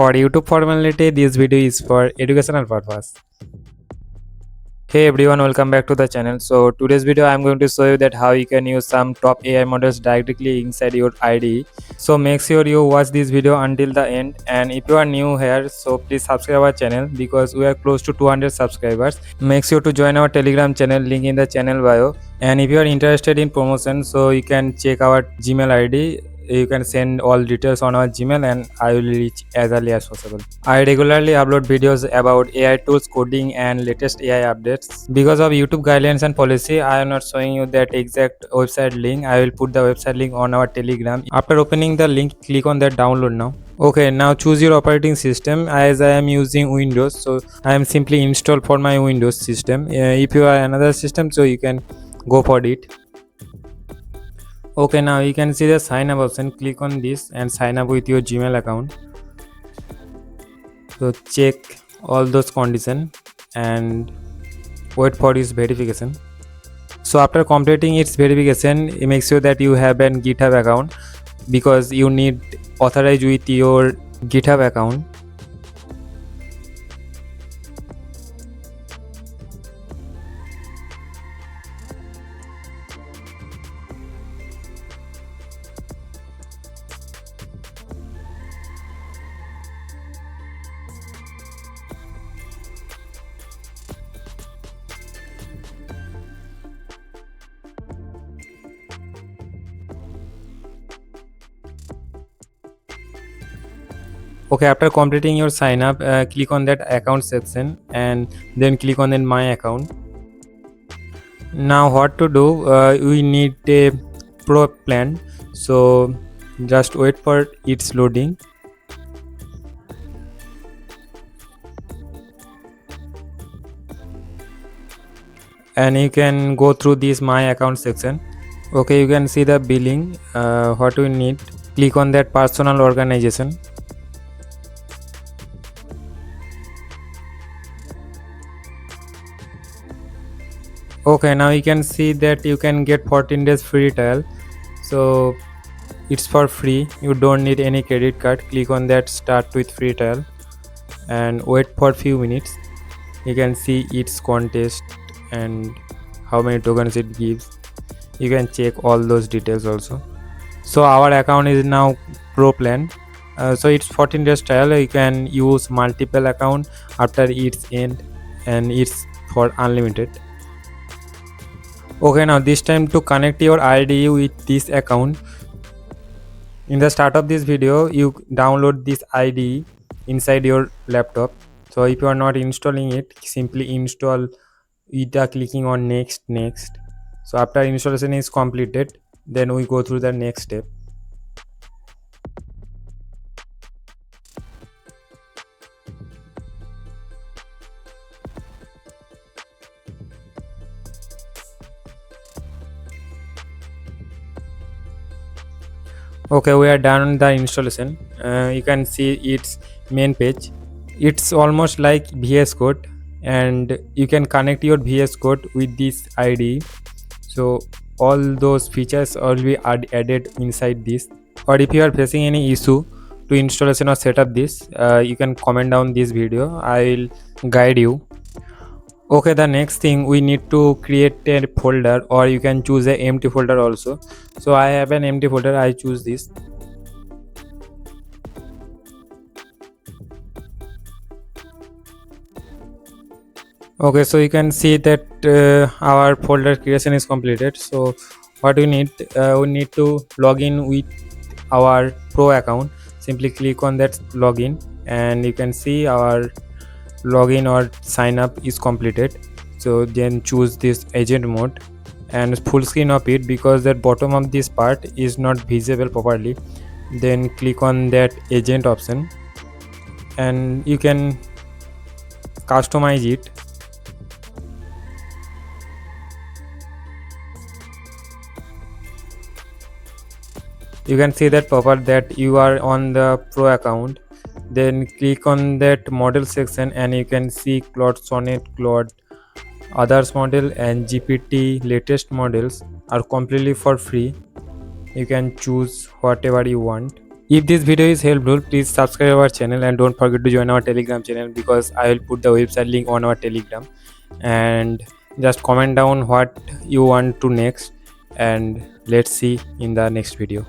For YouTube formality, this video is for educational purpose. Hey everyone, welcome back to the channel. So today's video I'm going to show you that how you can use some top AI models directly inside your IDE. So make sure you watch this video until the end, and if you are new here, so please subscribe our channel because we are close to 200 subscribers. Make sure to join our Telegram channel, link in the channel bio. And if you are interested in promotion, so you can check our Gmail ID. You can send all details on our Gmail and I will reach as early as possible. I regularly upload videos about AI tools, coding and latest AI updates. Because of YouTube guidelines and policy, I am not showing you that exact website link. I will put the website link on our Telegram. After opening the link, click on that download now. Okay, now choose your operating system. As I am using Windows, so I am simply install for my Windows system. If you are another system, so you can go for it. Okay, now you can see the sign up option. Click on this and sign up with your Gmail account. So check all those conditions and wait for its verification. So after completing its verification, it makes sure that you have an GitHub account because you need authorize with your GitHub account. Okay, after completing your sign up, click on that account section and then click on then my account. Now what to do, we need a pro plan, so just wait for its loading. And you can go through this my account section. Okay, you can see the billing. What we need, click on that personal organization. Okay, now you can see that you can get 14 days free trial, so it's for free. You don't need any credit card. Click on that start with free trial and wait for few minutes. You can see its contest and how many tokens it gives. You can check all those details also. So our account is now pro plan, so it's 14 days trial. You can use multiple account after its end and it's for unlimited. Okay, now this time to connect your IDE with this account. In the start of this video, you download this IDE inside your laptop. So if you are not installing it, simply install it by clicking on next. So after installation is completed, then we go through the next step. Okay, we are done the installation. You can see its main page. It's almost like VS Code, and you can connect your VS Code with this IDE. So all those features will be added inside this. Or if you are facing any issue to installation or setup this, you can comment down this video. I will guide you. Okay, the next thing, we need to create a folder, or you can choose a empty folder also. So I have an empty folder. I choose this. Okay, so you can see that our folder creation is completed. So what we need to log in with our pro account. Simply click on that login and you can see our login or sign up is completed. So then choose this agent mode and full screen of it, because that bottom of this part is not visible properly. Then click on that agent option and you can customize it. You can see that proper that you are on the pro account. Then click on that model section and you can see Claude Sonnet, Claude others model and GPT latest models are completely for free. You can choose whatever you want. If this video is helpful, please subscribe our channel and don't forget to join our Telegram channel, because I will put the website link on our Telegram. And just comment down what you want to next, and let's see in the next video.